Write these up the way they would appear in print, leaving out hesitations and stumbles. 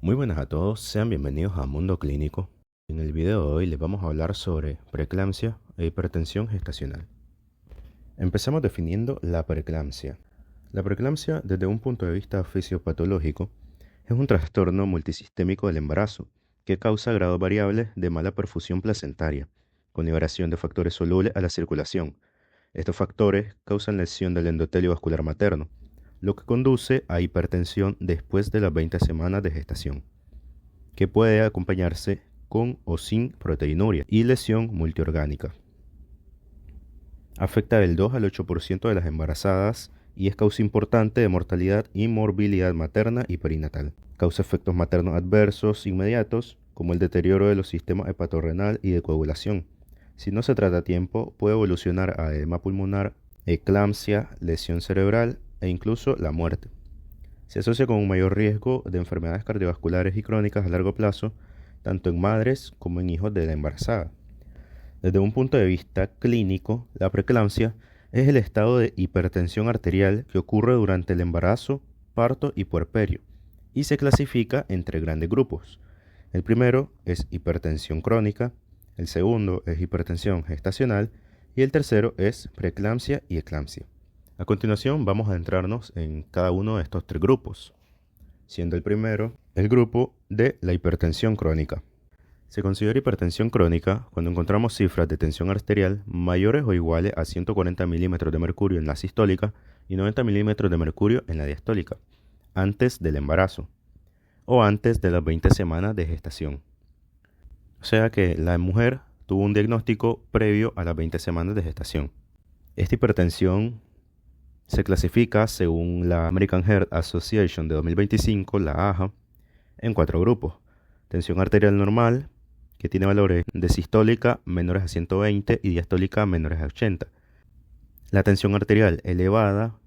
Muy buenas a todos, sean bienvenidos a Mundo Clínico. En el video de hoy les vamos a hablar sobre preeclampsia e hipertensión gestacional. Empezamos definiendo la preeclampsia. La preeclampsia, desde un punto de vista fisiopatológico, es un trastorno multisistémico del embarazo que causa grados variables de mala perfusión placentaria, con liberación de factores solubles a la circulación. Estos factores causan lesión del endotelio vascular materno, lo que conduce a hipertensión después de las 20 semanas de gestación, que puede acompañarse con o sin proteinuria y lesión multiorgánica. Afecta del 2 al 8% de las embarazadas y es causa importante de mortalidad y morbilidad materna y perinatal. Causa efectos maternos adversos inmediatos, como el deterioro de los sistemas hepatorrenal y de coagulación. Si no se trata a tiempo, puede evolucionar a edema pulmonar, eclampsia, lesión cerebral e incluso la muerte. Se asocia con un mayor riesgo de enfermedades cardiovasculares y crónicas a largo plazo, tanto en madres como en hijos de la embarazada. Desde un punto de vista clínico, la preeclampsia es el estado de hipertensión arterial que ocurre durante el embarazo, parto y puerperio, y se clasifica entre grandes grupos. El primero es hipertensión crónica, el segundo es hipertensión gestacional y el tercero es preeclampsia y eclampsia. A continuación vamos a adentrarnos en cada uno de estos tres grupos, siendo el primero el grupo de la hipertensión crónica. Se considera hipertensión crónica cuando encontramos cifras de tensión arterial mayores o iguales a 140 milímetros de mercurio en la sistólica y 90 milímetros de mercurio en la diastólica, antes del embarazo o antes de las 20 semanas de gestación. O sea que la mujer tuvo un diagnóstico previo a las 20 semanas de gestación. Esta hipertensión se clasifica según la American Heart Association de 2025, la AHA, en 4 grupos. Tensión arterial normal, que tiene valores de sistólica menores a 120 y diastólica menores a 80. La tensión arterial elevada,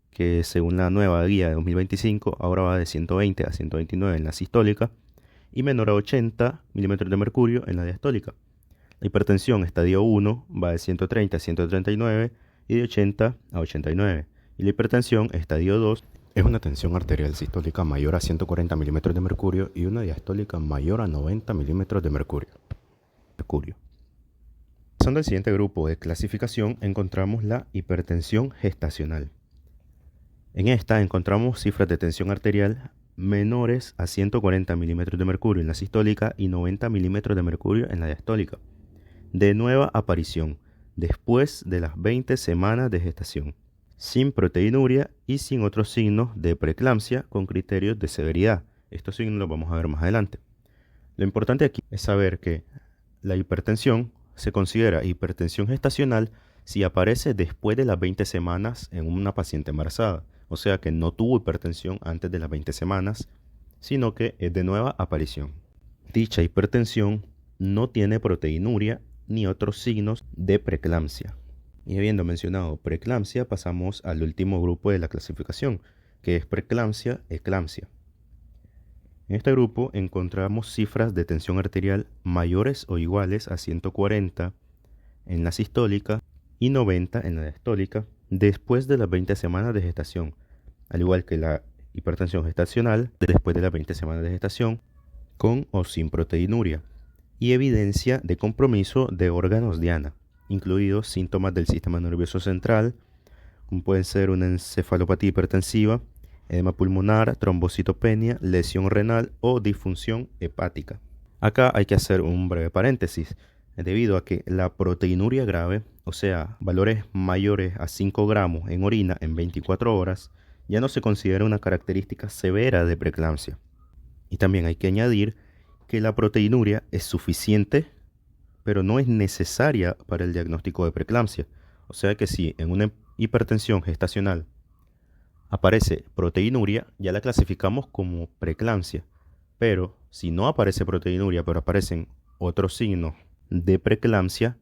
que según la nueva guía de 2025, ahora va de 120 a 129 en la sistólica y menor a 80 milímetros de mercurio en la diastólica. La hipertensión estadio 1 va de 130 a 139 y de 80 a 89. Y la hipertensión estadio 2 es una tensión arterial sistólica mayor a 140 milímetros de mercurio y una diastólica mayor a 90 milímetros de mercurio. Pasando al siguiente grupo de clasificación, encontramos la hipertensión gestacional. En esta encontramos cifras de tensión arterial menores a 140 milímetros de mercurio en la sistólica y 90 milímetros de mercurio en la diastólica, de nueva aparición después de las 20 semanas de gestación, sin proteinuria y sin otros signos de preeclampsia con criterios de severidad. Estos signos los vamos a ver más adelante. Lo importante aquí es saber que la hipertensión se considera hipertensión gestacional si aparece después de las 20 semanas en una paciente embarazada. O sea que no tuvo hipertensión antes de las 20 semanas, sino que es de nueva aparición. Dicha hipertensión no tiene proteinuria ni otros signos de preeclampsia. Y habiendo mencionado preeclampsia, pasamos al último grupo de la clasificación, que es preeclampsia-eclampsia. En este grupo encontramos cifras de tensión arterial mayores o iguales a 140 en la sistólica y 90 en la diastólica después de las 20 semanas de gestación, al igual que la hipertensión gestacional después de las 20 semanas de gestación, con o sin proteinuria, y evidencia de compromiso de órganos diana, incluidos síntomas del sistema nervioso central, como pueden ser una encefalopatía hipertensiva, edema pulmonar, trombocitopenia, lesión renal o disfunción hepática. Acá hay que hacer un breve paréntesis, debido a que la proteinuria grave, o sea, valores mayores a 5 gramos en orina en 24 horas, ya no se considera una característica severa de preeclampsia. Y también hay que añadir que la proteinuria es suficiente, pero no es necesaria para el diagnóstico de preeclampsia. O sea que si en una hipertensión gestacional aparece proteinuria, ya la clasificamos como preeclampsia. Pero si no aparece proteinuria, pero aparecen otros signos de preeclampsia,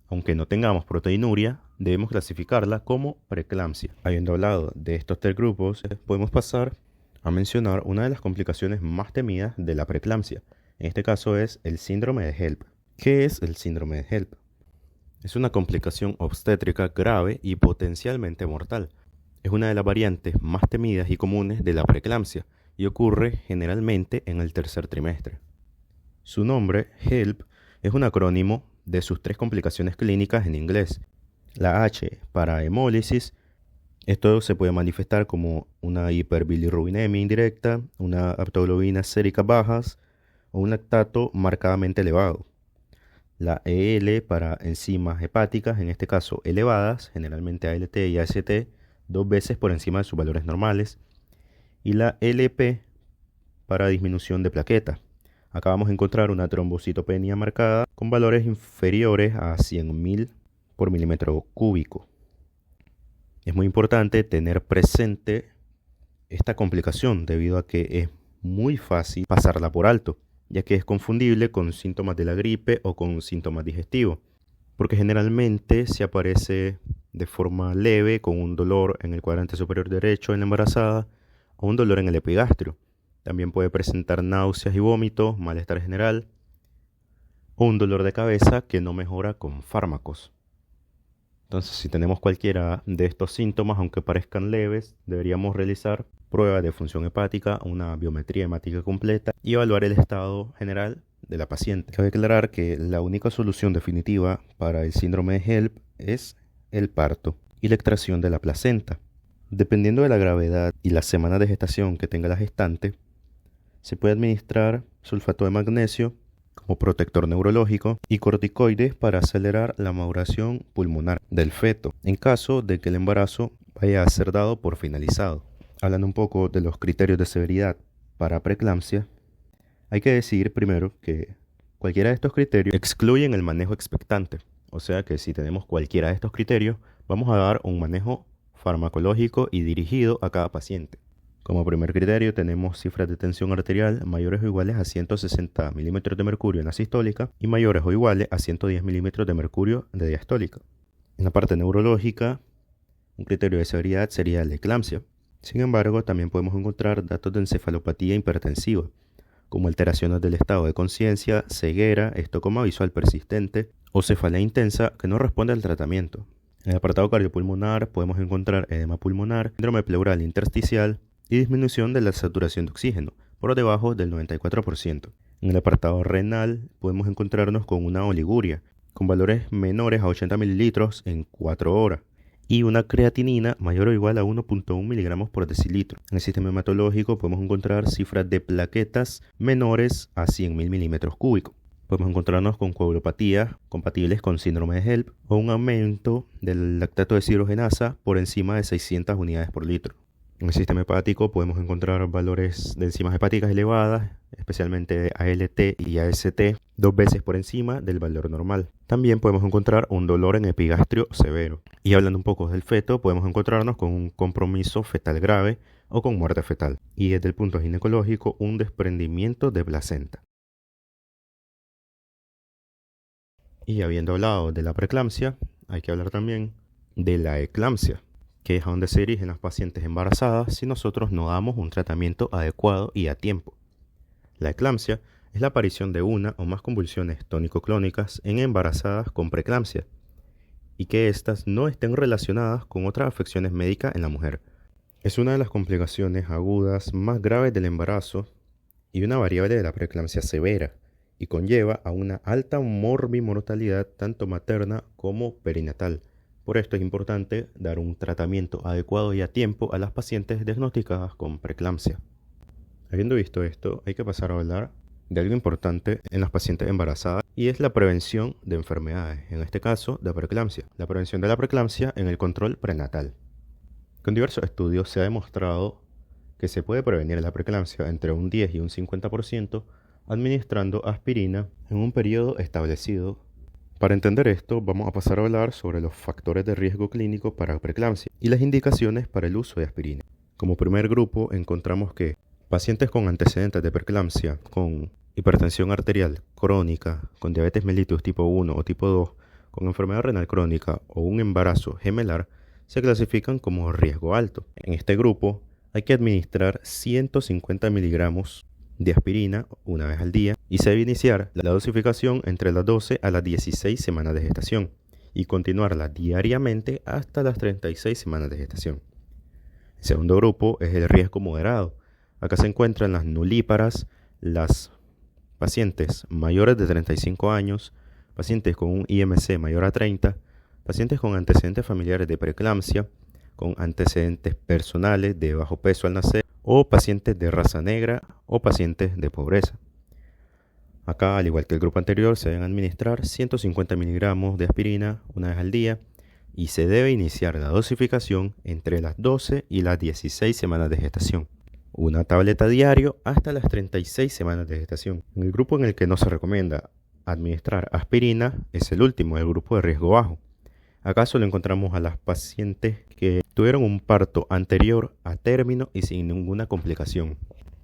aunque no tengamos proteinuria, debemos clasificarla como preeclampsia. Habiendo hablado de estos tres grupos, podemos pasar a mencionar una de las complicaciones más temidas de la preeclampsia. En este caso es el síndrome de HELLP. ¿Qué es el síndrome de HELLP? Es una complicación obstétrica grave y potencialmente mortal. Es una de las variantes más temidas y comunes de la preeclampsia y ocurre generalmente en el tercer trimestre. Su nombre, HELP, es un acrónimo de sus 3 complicaciones clínicas en inglés. La H para hemólisis. Esto se puede manifestar como una hiperbilirrubinemia indirecta, una aptoglobina sérica bajas o un lactato marcadamente elevado. La EL para enzimas hepáticas, en este caso elevadas, generalmente ALT y AST, 2 veces por encima de sus valores normales. Y la LP para disminución de plaquetas. Acá vamos a encontrar una trombocitopenia marcada con valores inferiores a 100.000 por milímetro cúbico. Es muy importante tener presente esta complicación debido a que es muy fácil pasarla por alto, ya que es confundible con síntomas de la gripe o con síntomas digestivos, porque generalmente se aparece de forma leve con un dolor en el cuadrante superior derecho en la embarazada o un dolor en el epigastrio. También puede presentar náuseas y vómitos, malestar general o un dolor de cabeza que no mejora con fármacos. Entonces, si tenemos cualquiera de estos síntomas, aunque parezcan leves, deberíamos realizar pruebas de función hepática, una biometría hemática completa y evaluar el estado general de la paciente. Cabe aclarar que la única solución definitiva para el síndrome de HELP es el parto y la extracción de la placenta. Dependiendo de la gravedad y las semanas de gestación que tenga la gestante, se puede administrar sulfato de magnesio como protector neurológico y corticoides para acelerar la maduración pulmonar del feto en caso de que el embarazo vaya a ser dado por finalizado. Hablando un poco de los criterios de severidad para preeclampsia, hay que decir primero que cualquiera de estos criterios excluyen el manejo expectante. O sea que si tenemos cualquiera de estos criterios, vamos a dar un manejo farmacológico y dirigido a cada paciente. Como primer criterio tenemos cifras de tensión arterial mayores o iguales a 160 milímetros de mercurio en la sistólica y mayores o iguales a 110 milímetros de mercurio de diastólica. En la parte neurológica, un criterio de severidad sería la eclampsia. Sin embargo, también podemos encontrar datos de encefalopatía hipertensiva, como alteraciones del estado de conciencia, ceguera, estocoma visual persistente o cefalea intensa que no responde al tratamiento. En el apartado cardiopulmonar podemos encontrar edema pulmonar, síndrome pleural intersticial y disminución de la saturación de oxígeno, por debajo del 94%. En el apartado renal podemos encontrarnos con una oliguria, con valores menores a 80 mililitros en 4 horas, y una creatinina mayor o igual a 1.1 miligramos por decilitro. En el sistema hematológico podemos encontrar cifras de plaquetas menores a 100.000 milímetros cúbicos. Podemos encontrarnos con coagulopatías compatibles con síndrome de HELP o un aumento del lactato de deshidrogenasa por encima de 600 unidades por litro. En el sistema hepático podemos encontrar valores de enzimas hepáticas elevadas, especialmente de ALT y AST, 2 veces por encima del valor normal. También podemos encontrar un dolor en epigastrio severo. Y hablando un poco del feto, podemos encontrarnos con un compromiso fetal grave o con muerte fetal. Y desde el punto ginecológico, un desprendimiento de placenta. Y habiendo hablado de la preeclampsia, hay que hablar también de la eclampsia, que es a donde se dirigen las pacientes embarazadas si nosotros no damos un tratamiento adecuado y a tiempo. La eclampsia es la aparición de una o más convulsiones tónico-clónicas en embarazadas con preeclampsia y que éstas no estén relacionadas con otras afecciones médicas en la mujer. Es una de las complicaciones agudas más graves del embarazo y una variable de la preeclampsia severa y conlleva a una alta morbimortalidad tanto materna como perinatal. Por esto es importante dar un tratamiento adecuado y a tiempo a las pacientes diagnosticadas con preeclampsia. Habiendo visto esto, hay que pasar a hablar de algo importante en las pacientes embarazadas y es la prevención de enfermedades, en este caso de preeclampsia. La prevención de la preeclampsia en el control prenatal. Con diversos estudios se ha demostrado que se puede prevenir la preeclampsia entre un 10 y un 50% administrando aspirina en un periodo establecido. Para entender esto, vamos a pasar a hablar sobre los factores de riesgo clínico para preeclampsia y las indicaciones para el uso de aspirina. Como primer grupo, encontramos que pacientes con antecedentes de preeclampsia, con hipertensión arterial crónica, con diabetes mellitus tipo 1 o tipo 2, con enfermedad renal crónica o un embarazo gemelar, se clasifican como riesgo alto. En este grupo hay que administrar 150 miligramos de aspirina una vez al día y se debe iniciar la dosificación entre las 12 a las 16 semanas de gestación y continuarla diariamente hasta las 36 semanas de gestación. El segundo grupo es el riesgo moderado, Acá se encuentran las nulíparas, las pacientes mayores de 35 años, pacientes con un IMC mayor a 30, pacientes con antecedentes familiares de preeclampsia, con antecedentes personales de bajo peso al nacer, o pacientes de raza negra o pacientes de pobreza. Acá, al igual que el grupo anterior, se deben administrar 150 miligramos de aspirina una vez al día y se debe iniciar la dosificación entre las 12 y las 16 semanas de gestación. Una tableta diario hasta las 36 semanas de gestación. El grupo en el que no se recomienda administrar aspirina es el último, el grupo de riesgo bajo. Acá solo encontramos a las pacientes que tuvieron un parto anterior a término y sin ninguna complicación.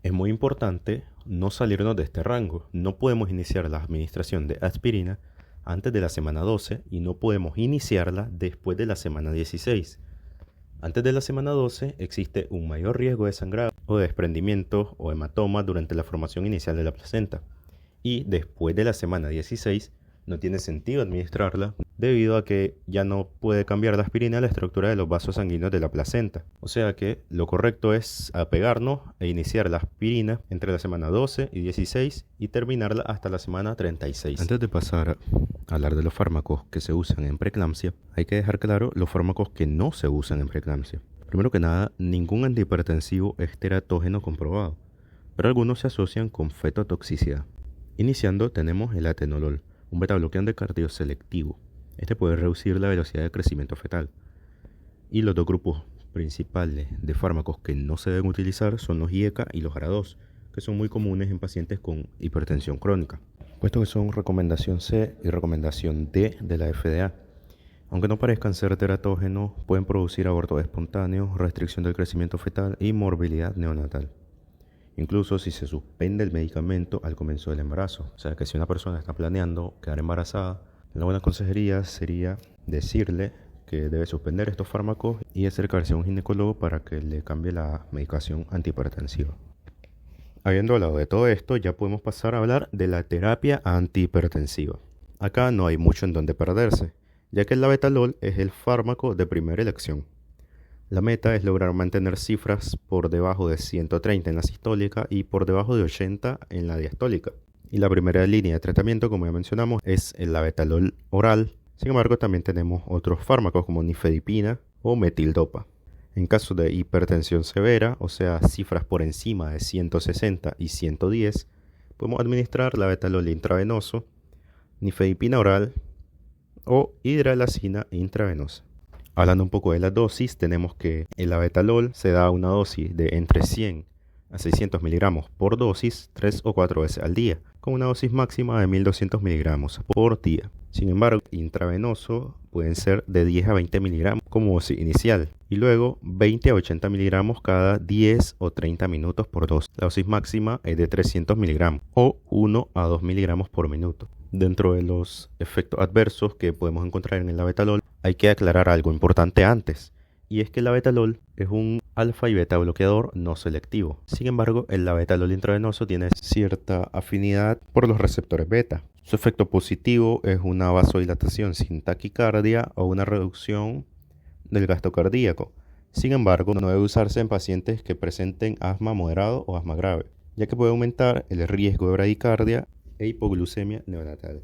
Es muy importante no salirnos de este rango. No podemos iniciar la administración de aspirina antes de la semana 12 y no podemos iniciarla después de la semana 16. Antes de la semana 12 existe un mayor riesgo de sangrado o de desprendimiento o hematoma durante la formación inicial de la placenta. Y después de la semana 16 no tiene sentido administrarla debido a que ya no puede cambiar la aspirina la estructura de los vasos sanguíneos de la placenta. O sea que lo correcto es apegarnos e iniciar la aspirina entre la semana 12 y 16 y terminarla hasta la semana 36. Antes de pasar a hablar de los fármacos que se usan en preeclampsia, hay que dejar claro los fármacos que no se usan en preeclampsia. Primero que nada, ningún antihipertensivo es teratógeno comprobado, pero algunos se asocian con fetotoxicidad. Iniciando tenemos el atenolol, un betabloqueante cardioselectivo. Este puede reducir la velocidad de crecimiento fetal. Y los dos grupos principales de fármacos que no se deben utilizar son los IECA y los ARA2, que son muy comunes en pacientes con hipertensión crónica, puesto que son recomendación C y recomendación D de la FDA. Aunque no parezcan ser teratógenos, pueden producir abortos espontáneos, restricción del crecimiento fetal y morbilidad neonatal. Incluso si se suspende el medicamento al comienzo del embarazo. O sea que si una persona está planeando quedar embarazada, la buena consejería sería decirle que debe suspender estos fármacos y acercarse a un ginecólogo para que le cambie la medicación antihipertensiva. Habiendo hablado de todo esto, ya podemos pasar a hablar de la terapia antihipertensiva. Acá no hay mucho en donde perderse, ya que el labetalol es el fármaco de primera elección. La meta es lograr mantener cifras por debajo de 130 en la sistólica y por debajo de 80 en la diastólica. Y la primera línea de tratamiento, como ya mencionamos, es el labetalol oral. Sin embargo, también tenemos otros fármacos como nifedipina o metildopa. En caso de hipertensión severa, o sea, cifras por encima de 160 y 110, podemos administrar labetalol intravenoso, nifedipina oral o hidralazina intravenosa. Hablando un poco de la dosis, tenemos que el labetalol se da una dosis de entre 100 a 600 miligramos por dosis 3 o 4 veces al día, con una dosis máxima de 1200 miligramos por día. Sin embargo, intravenoso pueden ser de 10 a 20 miligramos como dosis inicial y luego 20 a 80 miligramos cada 10 o 30 minutos por dosis. La dosis máxima es de 300 miligramos o 1 a 2 miligramos por minuto. Dentro de los efectos adversos que podemos encontrar en el labetalol, hay que aclarar algo importante antes, y es que el labetalol es un alfa y beta bloqueador no selectivo. Sin embargo, el labetalol intravenoso tiene cierta afinidad por los receptores beta. Su efecto positivo es una vasodilatación sin taquicardia o una reducción del gasto cardíaco. Sin embargo, no debe usarse en pacientes que presenten asma moderado o asma grave, ya que puede aumentar el riesgo de bradicardia e hipoglucemia neonatal.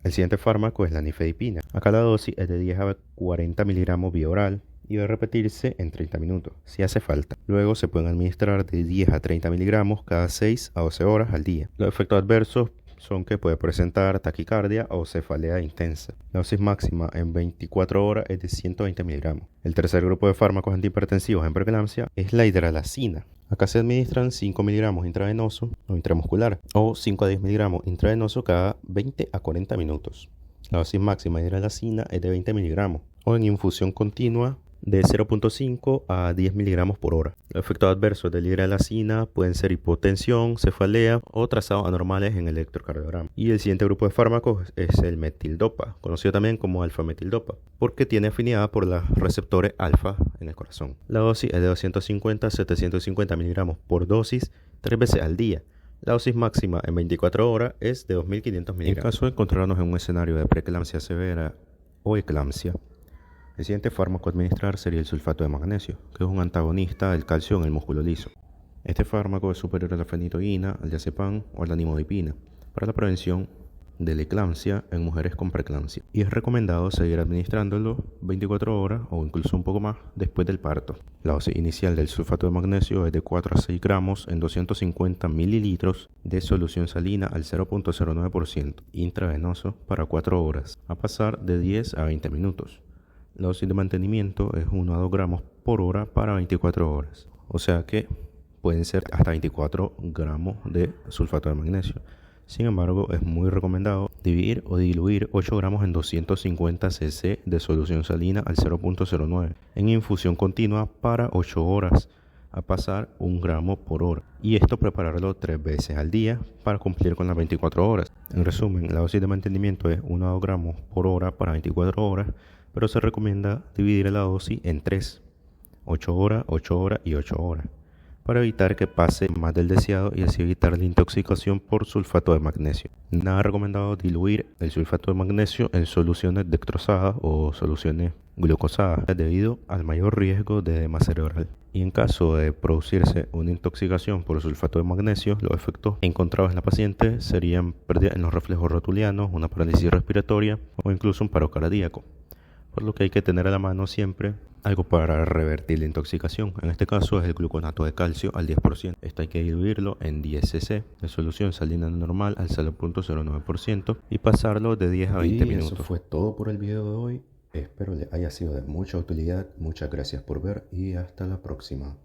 El siguiente fármaco es la nifedipina. Acá la dosis es de 10 a 40 miligramos vía oral y debe repetirse en 30 minutos, si hace falta. Luego se pueden administrar de 10 a 30 miligramos cada 6 a 12 horas al día. Los efectos adversos son que puede presentar taquicardia o cefalea intensa. La dosis máxima en 24 horas es de 120 miligramos. El tercer grupo de fármacos antihipertensivos en preeclampsia es la hidralazina. Acá se administran 5 miligramos intravenoso o intramuscular o 5 a 10 miligramos intravenoso cada 20 a 40 minutos. La dosis máxima de hidralazina es de 20 miligramos o en infusión continua de 0.5 a 10 miligramos por hora. Los efectos adversos de la hidralazina pueden ser hipotensión, cefalea o trazados anormales en el electrocardiograma. Y el siguiente grupo de fármacos es el metildopa, conocido también como alfa-metildopa, porque tiene afinidad por los receptores alfa en el corazón. La dosis es de 250 a 750 miligramos por dosis 3 veces al día. La dosis máxima en 24 horas es de 2500 miligramos. En caso de encontrarnos en un escenario de preeclampsia severa o eclampsia, el siguiente fármaco a administrar sería el sulfato de magnesio, que es un antagonista del calcio en el músculo liso. Este fármaco es superior a la fenitoína, al diazepam o a la nimodipina para la prevención de la eclampsia en mujeres con preeclampsia, y es recomendado seguir administrándolo 24 horas o incluso un poco más después del parto. La dosis inicial del sulfato de magnesio es de 4 a 6 gramos en 250 mililitros de solución salina al 0.09% intravenoso para 4 horas, a pasar de 10 a 20 minutos. La dosis de mantenimiento es 1 a 2 gramos por hora para 24 horas, o sea que pueden ser hasta 24 gramos de sulfato de magnesio. Sin embargo, es muy recomendado dividir o diluir 8 gramos en 250 cc de solución salina al 0.09 en infusión continua para 8 horas, a pasar 1 gramo por hora. Y esto prepararlo 3 veces al día para cumplir con las 24 horas. En resumen, la dosis de mantenimiento es 1 a 2 gramos por hora para 24 horas, pero se recomienda dividir la dosis en 3, 8 horas, 8 horas y 8 horas, para evitar que pase más del deseado y así evitar la intoxicación por sulfato de magnesio. Nada recomendado diluir el sulfato de magnesio en soluciones dextrosadas o soluciones glucosadas debido al mayor riesgo de edema cerebral. Y en caso de producirse una intoxicación por sulfato de magnesio, los efectos encontrados en la paciente serían pérdida en los reflejos rotulianos, una parálisis respiratoria o incluso un paro cardíaco, por lo que hay que tener a la mano siempre algo para revertir la intoxicación. En este caso es el gluconato de calcio al 10%. Esto hay que diluirlo en 10 cc de solución salina normal al 0.09% y pasarlo de 10 a 20 minutos. Eso fue todo por el video de hoy. Espero les haya sido de mucha utilidad. Muchas gracias por ver y hasta la próxima.